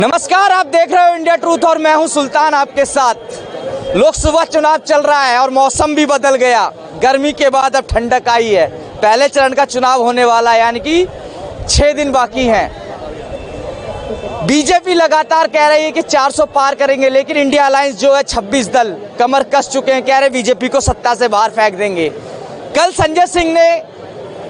नमस्कार, आप देख रहे हो इंडिया ट्रूथ और मैं हूं सुल्तान आपके साथ। लोकसभा चुनाव चल रहा है और मौसम भी बदल गया। गर्मी के बाद अब ठंडक आई है। पहले चरण का चुनाव होने वाला है, यानी कि 6 दिन बाकी हैं। बीजेपी लगातार कह रही है कि 400 पार करेंगे, लेकिन इंडिया अलायंस जो है 26 दल कमर कस चुके हैं, कह रहे बीजेपी को सत्ता से बाहर फेंक देंगे। कल संजय सिंह ने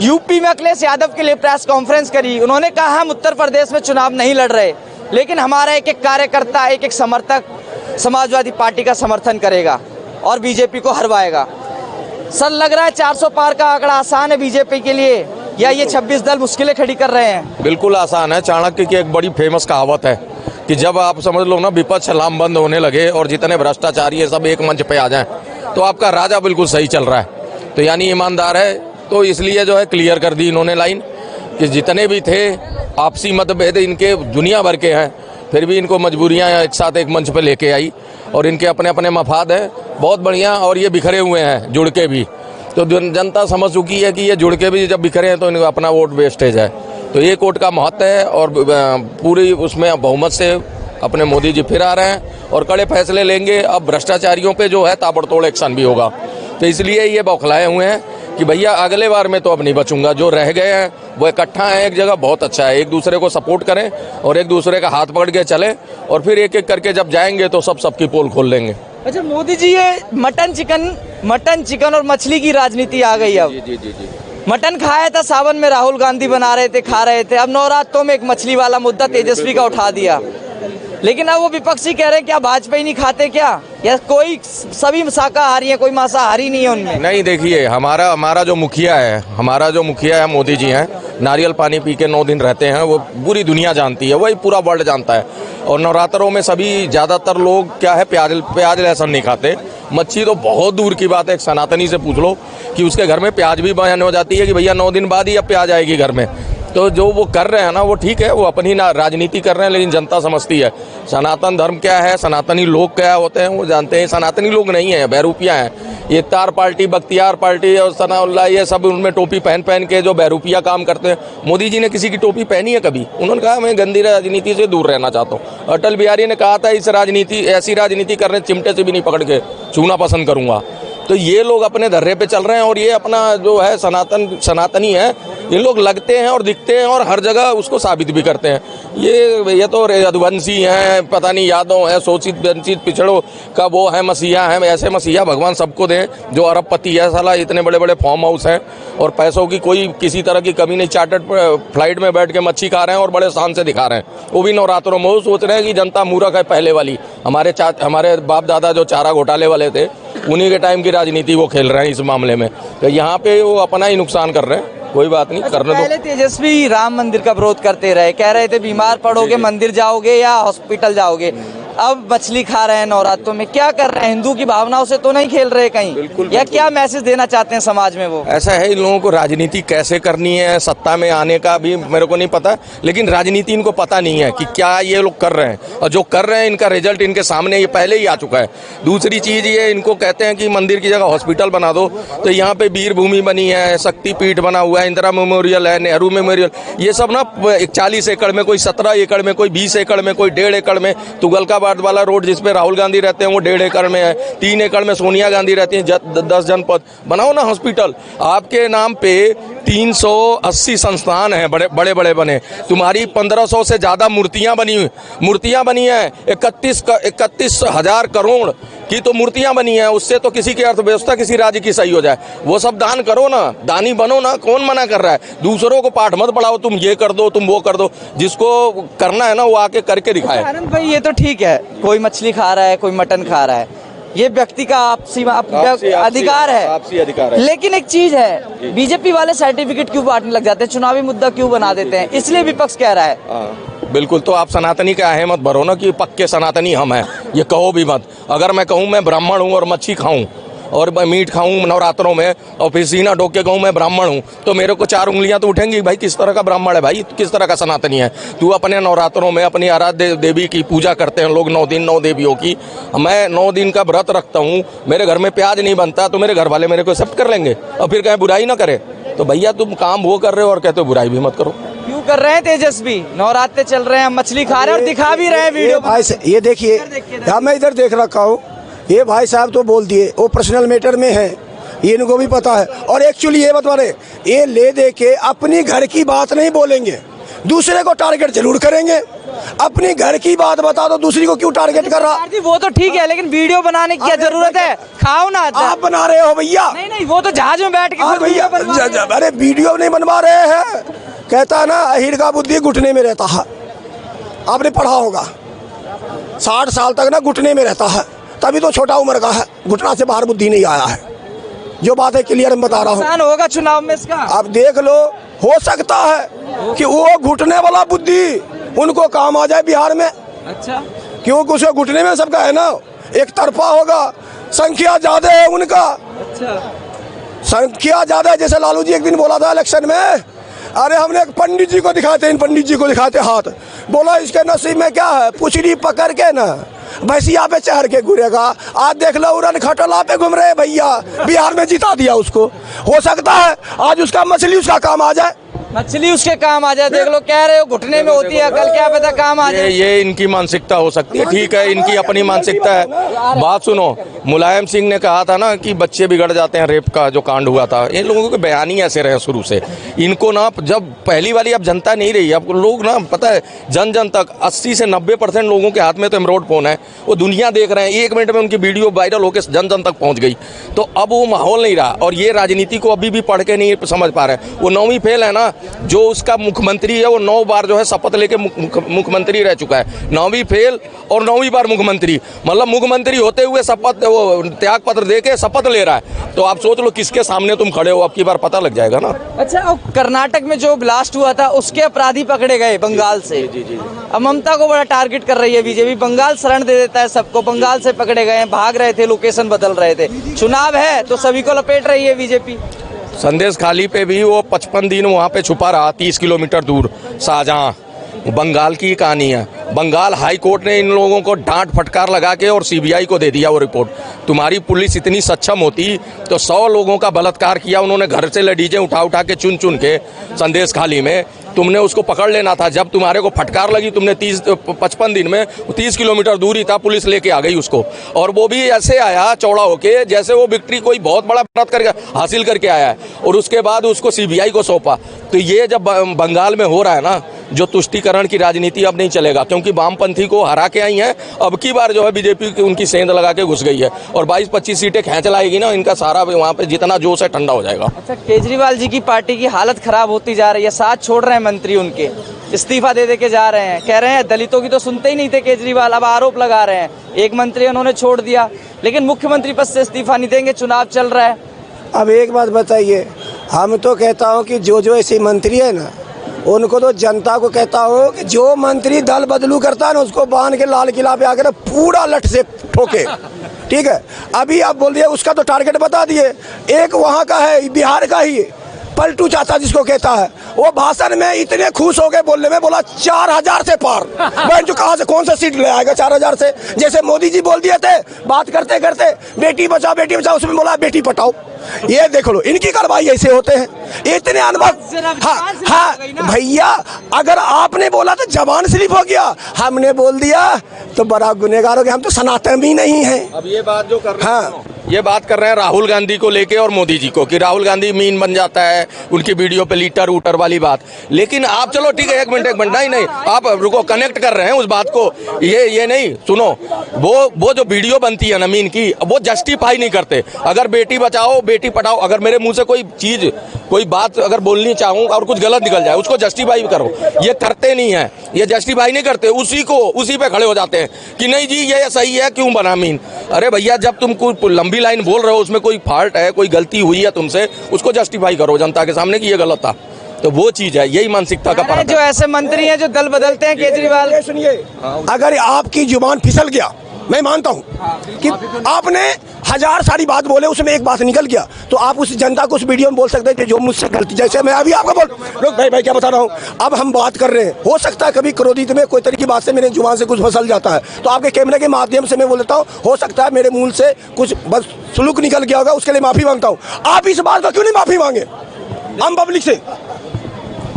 यूपी में अखिलेश यादव के लिए प्रेस कॉन्फ्रेंस करी। उन्होंने कहा हम उत्तर प्रदेश में चुनाव नहीं लड़ रहे, लेकिन हमारा एक एक कार्यकर्ता, एक एक समर्थक समाजवादी पार्टी का समर्थन करेगा और बीजेपी को हरवाएगा। सर, लग रहा है 400 पार का आंकड़ा आसान है बीजेपी के लिए, या ये 26 दल मुश्किलें खड़ी कर रहे हैं? बिल्कुल आसान है। चाणक्य की एक बड़ी फेमस कहावत है कि जब आप समझ लो ना विपक्ष लामबंद होने लगे और जितने भ्रष्टाचारी है सब एक मंच पे आ जाएं, तो आपका राजा बिल्कुल सही चल रहा है। तो यानी ईमानदार है, तो इसलिए जो है क्लियर कर दी इन्होंने लाइन कि जितने भी थे आपसी मतभेद इनके दुनिया भर के हैं, फिर भी इनको मजबूरियां एक साथ एक मंच पे लेके आई और इनके अपने अपने मफाद हैं बहुत बढ़िया, और ये बिखरे हुए हैं जुड़ के भी। तो जनता समझ चुकी है कि ये जुड़ के भी जब बिखरे हैं तो इनको अपना वोट वेस्टेज है। तो ये वोट का महत्व है और पूरी उसमें बहुमत से अपने मोदी जी फिर आ रहे हैं और कड़े फैसले लेंगे। अब भ्रष्टाचारियों पे जो है ताबड़तोड़ एक्शन भी होगा। तो इसलिए ये बौखलाए हुए हैं कि भैया अगले बार में तो अब नहीं बचूंगा। जो रह गए हैं वो इकट्ठा है एक जगह, बहुत अच्छा है। एक दूसरे को सपोर्ट करें और एक दूसरे का हाथ पकड़ के चले और फिर एक एक करके जब जाएंगे तो सबकी पोल खोल लेंगे। अच्छा मोदी जी, ये मटन चिकन और मछली की राजनीति आ गई अब। जी। मटन खाया था सावन में, राहुल गांधी बना रहे थे, खा रहे थे। अब नवरात्रों में एक मछली वाला मुद्दा तेजस्वी का उठा दिया, लेकिन अब वो विपक्षी कह रहे हैं क्या भाजपा ही नहीं खाते क्या, या कोई सभी शाकाहारी है, कोई मांसाहारी नहीं है उनमें? नहीं, देखिए हमारा जो मुखिया है मोदी जी हैं, नारियल पानी पी के 9 दिन रहते हैं। वो पूरी दुनिया जानती है, वही पूरा वर्ल्ड जानता है। और नवरात्रों में सभी ज़्यादातर लोग क्या है प्याज लहसुन नहीं खाते। मच्छी तो बहुत दूर की बात है। एक सनातनी से पूछ लो कि उसके घर में प्याज भी बयान हो जाती है कि भैया 9 दिन बाद ही अब प्याज आएगी घर में। तो जो वो कर रहे हैं ना वो ठीक है, वो अपनी राजनीति कर रहे हैं, लेकिन जनता समझती है सनातन धर्म क्या है, सनातनी लोग क्या होते हैं वो जानते हैं। सनातनी लोग नहीं हैं, बहरूपिया हैं। ये तार पार्टी, बख्तियार पार्टी और सनाउल्लाह, ये सब उनमें टोपी पहन के जो बहरूपिया काम करते हैं। मोदी जी ने किसी की टोपी पहनी है कभी? उन्होंने कहा मैं गंदी राजनीति से दूर रहना चाहता हूँ। अटल बिहारी ने कहा था ऐसी राजनीति करने चिमटे से भी नहीं पकड़ के छूना पसंद करूँगा। तो ये लोग अपने धर्रे पे चल रहे हैं और ये अपना जो है सनातनी है, ये लोग लगते हैं और दिखते हैं और हर जगह उसको साबित भी करते हैं। ये तो रघुवंशी हैं, पता नहीं यादव हैं, शोषित वंचित पिछड़ों का वो है मसीहा है। ऐसे मसीहा भगवान सबको दें जो अरबपति है। साला इतने बड़े बड़े फार्म हाउस हैं और पैसों की कोई किसी तरह की कमी नहीं। चार्टर्ड फ्लाइट में बैठ के मच्छी खा रहे हैं और बड़े शान से दिखा रहे हैं, वो भी नवरात्रों में। वो सोच रहे हैं कि जनता मूर्ख है पहले वाली। हमारे बाप दादा जो चारा घोटाले वाले थे, उन्हीं के टाइम की राजनीति वो खेल रहे हैं इस मामले में। तो यहाँ पे वो अपना ही नुकसान कर रहे हैं। कोई बात नहीं, करने दो। पहले तेजस्वी राम मंदिर का विरोध करते रहे, कह रहे थे बीमार पड़ोगे मंदिर जाओगे या हॉस्पिटल जाओगे। अब मछली खा रहे हैं नवरात्रों में, क्या कर रहे हैं? हिंदू की भावनाओं से तो नहीं खेल रहे कहीं? बिल्कुल, या क्या मैसेज देना चाहते हैं समाज में? वो ऐसा है, इन लोगों को राजनीति कैसे करनी है, सत्ता में आने का भी मेरे को नहीं पता, लेकिन राजनीति इनको पता नहीं है कि क्या ये लोग कर रहे हैं। और जो कर रहे हैं इनका रिजल्ट इनके सामने ये पहले ही आ चुका है। दूसरी चीज ये, इनको कहते हैं कि मंदिर की जगह हॉस्पिटल बना दो, तो यहाँ पे वीर भूमि बनी है, शक्तिपीठ बना हुआ है, इंदिरा मेमोरियल है, नेहरू मेमोरियल, ये सब ना 40 एकड़ में, कोई 17 एकड़ में, कोई 20 एकड़ में, कोई 1.5 एकड़ में। तुगलकाबाद वाला रोड जिसपे राहुल गांधी रहते हैं वो 1.5 एकड़ में है। 3 एकड़ में सोनिया गांधी रहती हैं। 10 जनपद बनाओ ना हॉस्पिटल। आपके नाम पे 380 संस्थान हैं, बड़े बड़े बने। तुम्हारी 1500 से ज्यादा मूर्तियां बनी हैं। 31,000 करोड़ की तो मूर्तियां बनी हैं। उससे तो किसी की अर्थव्यवस्था किसी राज्य की सही हो जाए। वो सब दान करो ना, दानी बनो ना। कौन मना कर रहा है? दूसरों को पाठ मत पढ़ाओ, तुम ये कर दो, तुम वो कर दो। जिसको करना है ना वो आके करके दिखाए। आनंद भाई, ये तो ठीक है, कोई मछली खा रहा है, कोई मटन खा रहा है, ये व्यक्ति का आपसी अधिकार है। लेकिन एक चीज है, बीजेपी वाले सर्टिफिकेट क्यों बांटने लग जाते हैं, चुनावी मुद्दा क्यों बना देते हैं? इसलिए विपक्ष कह रहा है। बिल्कुल, तो आप सनातनी का अहमत भरो ना कि पक्के सनातनी हम हैं, ये कहो भी मत। अगर मैं कहूँ मैं ब्राह्मण हूँ और मच्छी खाऊं और मीट खाऊं नवरात्रों में और फिर सीना ठोक के कहूँ मैं ब्राह्मण हूँ, तो मेरे को 4 उंगलियां तो उठेंगी। भाई किस तरह का ब्राह्मण है भाई, किस तरह का सनातनी है तू? अपने नवरात्रों में अपनी आराध्य देवी की पूजा करते हैं लोग 9 दिन 9 देवियों की। मैं 9 दिन का व्रत रखता हूँ, मेरे घर में प्याज नहीं बनता, तो मेरे घर वाले मेरे को एक्सेप्ट कर लेंगे और फिर कहें बुराई ना करे? तो भैया तुम काम वो कर रहे हो और कहते हो बुराई भी मत करो। क्यों कर रहे हैं तेजस्वी? नवरात्रे चल रहे हैं, मछली खा रहे हैं और दिखा भी रहे हैं वीडियो। भाई ये देखिए, मैं इधर देख रखा हूँ, ये भाई साहब तो बोल दिए वो पर्सनल मैटर में है, ये इनको भी पता है। और एक्चुअली ये बता रहे, ये ले दे के अपनी घर की बात नहीं बोलेंगे, दूसरे को टारगेट जरूर करेंगे। अपनी घर की बात बता दो, दूसरी को क्यों टारगेट कर रहा? वो तो ठीक है, लेकिन वीडियो बनाने की क्या जरूरत है? खाओ ना। आप बना रहे हो भैया? नहीं नहीं, वो तो जहाज में बैठ के भैया, अरे वीडियो नहीं बनवा रहे हैं। कहता है ना, अहीर का बुद्धि घुटने में रहता है। आपने पढ़ा होगा, 60 साल तक ना घुटने में रहता है, तभी तो छोटा उम्र का है, घुटना से बाहर बुद्धि नहीं आया है। जो बात है क्लियर मैं बता रहा हूँ। नुकसान होगा चुनाव में इसका। अब देख लो, हो सकता है कि वो घुटने वाला बुद्धि उनको काम आ जाए बिहार में। अच्छा, क्योंकि उसे घुटने में सबका है ना, एक तरफा होगा, संख्या ज्यादा है उनका। अच्छा, संख्या ज्यादा है। जैसे लालू जी एक दिन बोला था इलेक्शन में, अरे हमने एक पंडित जी को दिखाते, इन पंडित जी को दिखाते हाथ, बोला इसके नसीब में क्या है, पुछड़ी पकड़ के ना भैंसिया पे चढ़ के घूरेगा। आज देख लो उड़न खटोला पे घूम रहे भैया, बिहार में जिता दिया उसको। हो सकता है आज उसका मछली उसका काम आ जाए, मछली उसके काम आ जाए। देख लो, कह रहे हो घुटने में होती है, कल क्या पता काम आ जाए। ये इनकी मानसिकता हो सकती है, ठीक है, इनकी अपनी मानसिकता है। बात सुनो, मुलायम सिंह ने कहा था ना कि बच्चे बिगड़ जाते हैं, रेप का जो कांड हुआ था, इन लोगों के बयान ही ऐसे रहे शुरू से। इनको ना, जब पहली वाली अब जनता नहीं रही, अब लोग ना, पता है, जन जन तक 80 से 90% लोगों के हाथ में तो एमरोड फोन है, वो दुनिया देख रहे हैं। 1 मिनट में उनकी वीडियो वायरल होकर जन जन तक पहुंच गई। तो अब वो माहौल नहीं रहा, और ये राजनीति को अभी भी पढ़ के नहीं समझ पा रहे। वो 9वीं फेल है ना, जो उसका मुख्यमंत्री है, वो 9 बार जो है शपथ लेके मुख्यमंत्री रह चुका है। 9वीं फेल और 9वीं बार मुख्यमंत्री, मतलब मुख्यमंत्री होते हुए शपथ, वो त्याग पत्र दे के शपथ ले रहा है। तो आप सोच लो किसके सामने तुम खड़े हो, अब की बार पता लग जाएगा ना। अच्छा, और कर्नाटक में जो ब्लास्ट हुआ था उसके अपराधी पकड़े गए बंगाल से। जी। अब ममता को बड़ा टारगेट कर रही है बीजेपी, बंगाल शरण दे देता है सबको। बंगाल से पकड़े गए, भाग रहे थे, लोकेशन बदल रहे थे। चुनाव है तो सभी को लपेट रही है बीजेपी। संदेश खाली पे भी वो 55 दिन वहाँ पे छुपा रहा, 30 किलोमीटर दूर, शाहजहां। बंगाल की कहानी है। बंगाल हाई कोर्ट ने इन लोगों को डांट फटकार लगा के और सीबीआई को दे दिया वो रिपोर्ट। तुम्हारी पुलिस इतनी सक्षम होती तो 100 लोगों का बलात्कार किया उन्होंने, घर से लेडीजें उठा के चुन के संदेश खाली में, तुमने उसको पकड़ लेना था। जब तुम्हारे को फटकार लगी, तुमने 55 दिन में 30 किलोमीटर दूर ही था, पुलिस लेके आ गई उसको। और वो भी ऐसे आया चौड़ा होके जैसे वो विक्ट्री कोई बहुत बड़ा व्रत करके हासिल करके आया है, और उसके बाद उसको सीबीआई को सौंपा। तो ये जब बंगाल में हो रहा है ना, जो तुष्टीकरण की राजनीति अब नहीं चलेगा, क्योंकि वामपंथी को हरा के आई हैं। अब की बार जो है बीजेपी की उनकी सेंध लगा के घुस गई है, और 22-25 सीटें खींच लाएगी ना, इनका सारा वहाँ पे जितना जोश है ठंडा हो जाएगा। अच्छा, केजरीवाल जी की पार्टी की हालत खराब होती जा रही है, साथ छोड़ रहे हैं मंत्री, उनके इस्तीफा दे के जा रहे हैं। कह रहे हैं दलितों की तो सुनते ही नहीं थे केजरीवाल, अब आरोप लगा रहे हैं। एक मंत्री उन्होंने छोड़ दिया, लेकिन मुख्यमंत्री पद से इस्तीफा नहीं देंगे, चुनाव चल रहा है। अब एक बात बताइए, हम तो कहता हूँ कि जो ऐसे मंत्री है ना, उनको तो जनता को कहता हूँ कि जो मंत्री दल बदलू करता है ना, उसको बांध के लाल किला पे आकर पूरा लठ से ठोके। ठीक है, अभी आप बोल दिए, उसका तो टारगेट बता दिए। एक वहाँ का है, बिहार का ही पलटू चाचा जिसको कहता है, वो भाषण में इतने खुश हो गए बोलने में, बोला 4000 से पार। मैं जो कहाँ से कौन सा सीट ले आएगा 4000 से? जैसे मोदी जी बोल दिए थे बात करते करते, बेटी बचाओ, उसमें बोला बेटी पटाओ। ये देख लो, इनकी कार्रवाई ऐसे होते हैं, इतने अनुभव। हाँ भैया, अगर आपने बोला तो जबान स्लिप हो गया, हमने बोल दिया तो बड़ा गुनहगार हो गया। हम तो सनातन भी नहीं है। अब ये बात जो कर रहे हैं, ये बात कर रहे हैं राहुल गांधी को लेके और मोदी जी को, कि राहुल गांधी मीन बन जाता है उनकी वीडियो पे, लीटर ऊटर वाली बात। लेकिन आप चलो ठीक है, एक मिनट नहीं, आप रुको, कनेक्ट कर रहे हैं उस बात को। ये नहीं, सुनो, वो जो वीडियो बनती है ना मीन की, वो जस्टिफाई नहीं करते। अगर बेटी बचाओ बेटी पढ़ाओ, अगर मेरे मुंह से कोई बात अगर बोलनी चाहूँ और कुछ गलत निकल जाए, उसको जस्टिफाई करो। ये करते नहीं है, ये जस्टिफाई नहीं करते, उसी पे खड़े हो जाते हैं कि नहीं जी ये सही है, क्यों बना मीन। अरे भैया, जब तुम कोई लंबी लाइन बोल रहे हो, उसमें कोई फॉल्ट है, कोई गलती हुई है तुमसे, उसको जस्टिफाई करो जनता के सामने कि ये गलत था। तो वो चीज है, यही मानसिकता का फर्क है। जो ऐसे मंत्री हैं जो दल बदलते हैं, केजरीवाल। सुनिए, अगर आपकी जुबान फिसल गया, मैं मानता हूं कि आपने 1000 सारी बात बोले, उसमें एक बात निकल गया, तो आप उस जनता को उस वीडियो में बोल सकते हैं कि जो मुझसे गलती, जैसे मैं अभी आपको बोल भाई क्या बता रहा हूं। अब हम बात कर रहे हैं, हो सकता है कभी क्रोधित में कोई तरह की बात से मेरे जुबान से कुछ फसल जाता है, तो आपके कैमरे के माध्यम से मैं बोल देता हूं, हो सकता है मेरे मुंह से कुछ बस सुलूक निकल गया होगा, उसके लिए माफी मांगता हूं। आप इस बात का क्यों नहीं माफी मांगे हम पब्लिक से?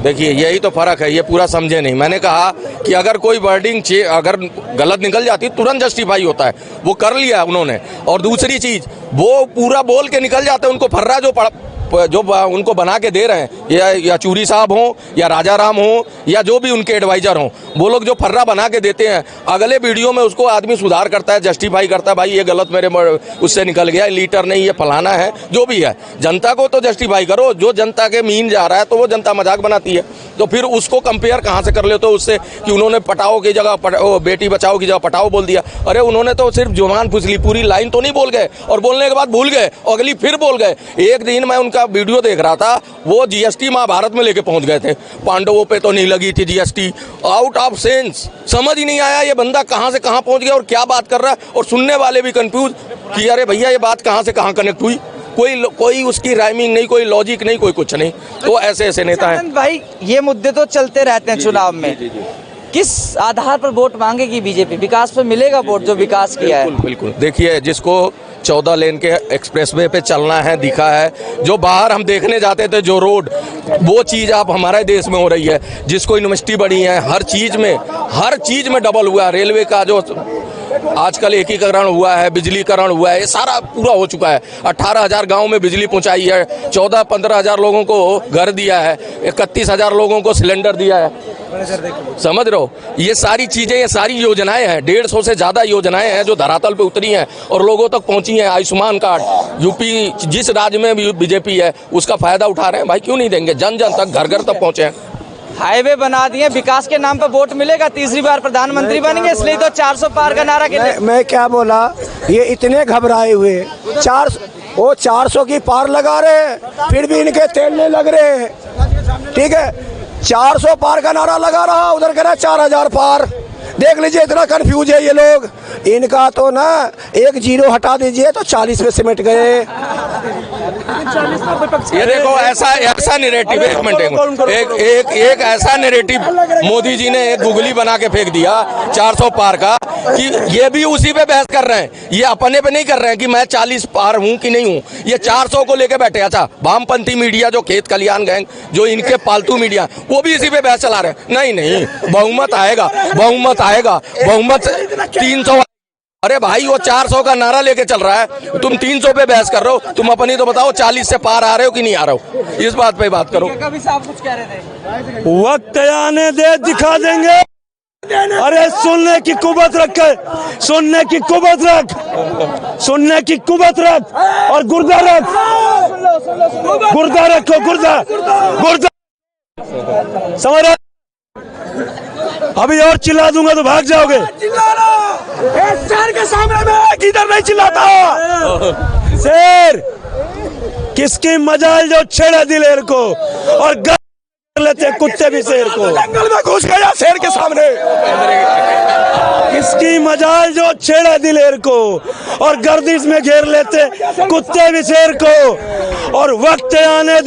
देखिए यही तो फर्क है, ये पूरा समझे नहीं। मैंने कहा कि अगर कोई वर्डिंग अगर गलत निकल जाती तुरंत जस्टिफाई होता है, वो कर लिया उन्होंने। और दूसरी चीज, वो पूरा बोल के निकल जाते हैं, उनको फर्रा जो उनको बना के दे रहे हैं, या चूरी साहब हों या राजा राम हों या जो भी उनके एडवाइजर हों, वो लोग जो फर्रा बना के देते हैं, अगले वीडियो में उसको आदमी सुधार करता है, जस्टिफाई करता है, भाई ये गलत मेरे उससे निकल गया, लीटर नहीं, ये फलाना है, जो भी है। जनता को तो जस्टिफाई करो, जो जनता के मीन जा रहा है तो वो जनता मजाक बनाती है, तो फिर उसको कंपेयर कहाँ से कर लेते हो उससे कि उन्होंने पटाओ की जगह बेटी बचाओ की जगह पटाओ बोल दिया। अरे उन्होंने तो सिर्फ जुबान फुसली, पूरी लाइन तो नहीं बोल गए, और बोलने के बाद भूल गए, अगली फिर बोल गए। एक दिन मैं उनका वीडियो देख रहा था, वो जीएसटी महाभारत में लेके पहुंच गए थे, पांडवों पे तो नहीं लगी थी जीएसटी, आउट ऑफ सेंस। समझ ही नहीं आया ये बंदा कहां से कहां पहुंच गया और क्या बात कर रहा है, और सुनने वाले भी कंफ्यूज कि अरे भैया ये बात कहां से कहां कनेक्ट हुई, कोई उसकी राइमिंग नहीं, कोई लॉजिक नहीं, कोई कुछ नहीं। तो ऐसे नेता हैं भाई। ये मुद्दे तो चलते रहते हैं चुनाव में, किस आधार पर वोट मांगेगी बीजेपी? विकास पे मिलेगा वोट, जो विकास किया है? बिल्कुल। देखिए, जिसको 14 लेन के एक्सप्रेसवे पे चलना है, दिखा है, जो बाहर हम देखने जाते थे जो रोड, वो चीज़ अब हमारे देश में हो रही है। जिसको यूनिवर्सिटी बढ़ी है, हर चीज़ में डबल हुआ। रेलवे का जो आजकल एकीकरण हुआ है, बिजलीकरण हुआ है, ये सारा पूरा हो चुका है। 18,000 गाँव में बिजली पहुँचाई है, 14-15,000 लोगों को घर दिया है, 31,000 लोगों को सिलेंडर दिया है। समझ रहे हो, ये सारी चीजें, ये सारी योजनाएं हैं, 150 से ज्यादा योजनाएं हैं जो धरातल पे उतरी हैं और लोगों तक पहुंची हैं। आयुष्मान कार्ड, यूपी जिस राज्य में भी बीजेपी है उसका फायदा उठा रहे हैं, भाई क्यों नहीं देंगे? जन जन तक, घर घर तक पहुंचे हैं। हाईवे बना दिए, विकास के नाम पर वोट मिलेगा, तीसरी बार प्रधानमंत्री बनेंगे, इसलिए तो 400 पार का नारा के लिए। मैं क्या बोला, ये इतने घबराए हुए 400 की पार लगा रहे हैं, फिर भी इनके तेलने लग रहे हैं। ठीक है, 400 पार का नारा लगा रहा, उधर कह रहा 4,000 पार। देख लीजिए, इतना कंफ्यूज है ये लोग। इनका तो ना एक जीरो हटा दीजिए तो 40 में सिमट गए। ये देखो, ऐसा नैरेटिव, एक ऐसा नैरेटिव मोदी जी ने एक गुगली बना के फेंक दिया 400 पार का, कि ये भी उसी पे बहस कर रहे हैं। ये अपने पे नहीं कर रहे हैं कि मैं 40 पार हूं कि नहीं हूं, ये 400 को लेके बैठे। अच्छा, वामपंथी मीडिया जो खेत खलियान गैंग, जो इनके पालतू मीडिया, वो भी इसी पे बहस चला रहे हैं। नहीं, बहुमत आएगा, बहुमत 300। अरे भाई, वो 400 का नारा लेके चल रहा है, तुम 300 पे बहस कर रहे हो। तुम अपनी तो बताओ, 40 से पार आ रहे हो कि नहीं आ रहे हो, इस बात पे बात करो। कभी साहब कुछ कह रहे थे, वक्त आने दे, दिखा देंगे। अरे सुनने की कुवत रख, सुनने की कुवत रख, सुनने की कुवत रख, और गुर्दा रख, गुर्दा रखो, गुर्दा समझ रहे? अभी और चिल्ला दूंगा तो भाग जाओगे। शेर के सामने में किधर नहीं चिल्लाता। शेर किसकी मजाल जो छेड़ा दिलेर को और लेते कुत्ते भी शेर को। जंगल में घुस गया शेर के सामने। किसकी मजाल जो छेड़ा दिलेर को और गर्दिश में घेर लेते कुत्ते भी शेर को। और वक्त आने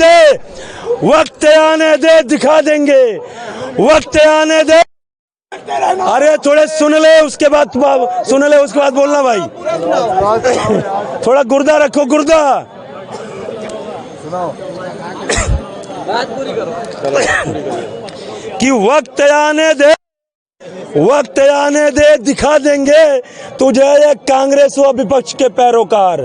दे, दिखा देंगे, वक्त आने दे। अरे थोड़े सुन ले, उसके बाद बोलना भाई। थोड़ा गुर्दा रखो, गुर्दा। बात पूरी करो। कि वक्त आने दे, दिखा देंगे तुझे ये कांग्रेस व विपक्ष के पैरोकार।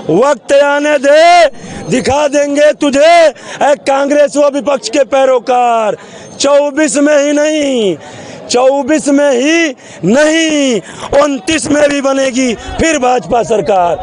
वक्त आने दे, दिखा देंगे तुझे ए कांग्रेस व विपक्ष के पैरोकार। 24 में ही नहीं, 24 में ही नहीं, 29 में भी बनेगी फिर भाजपा सरकार।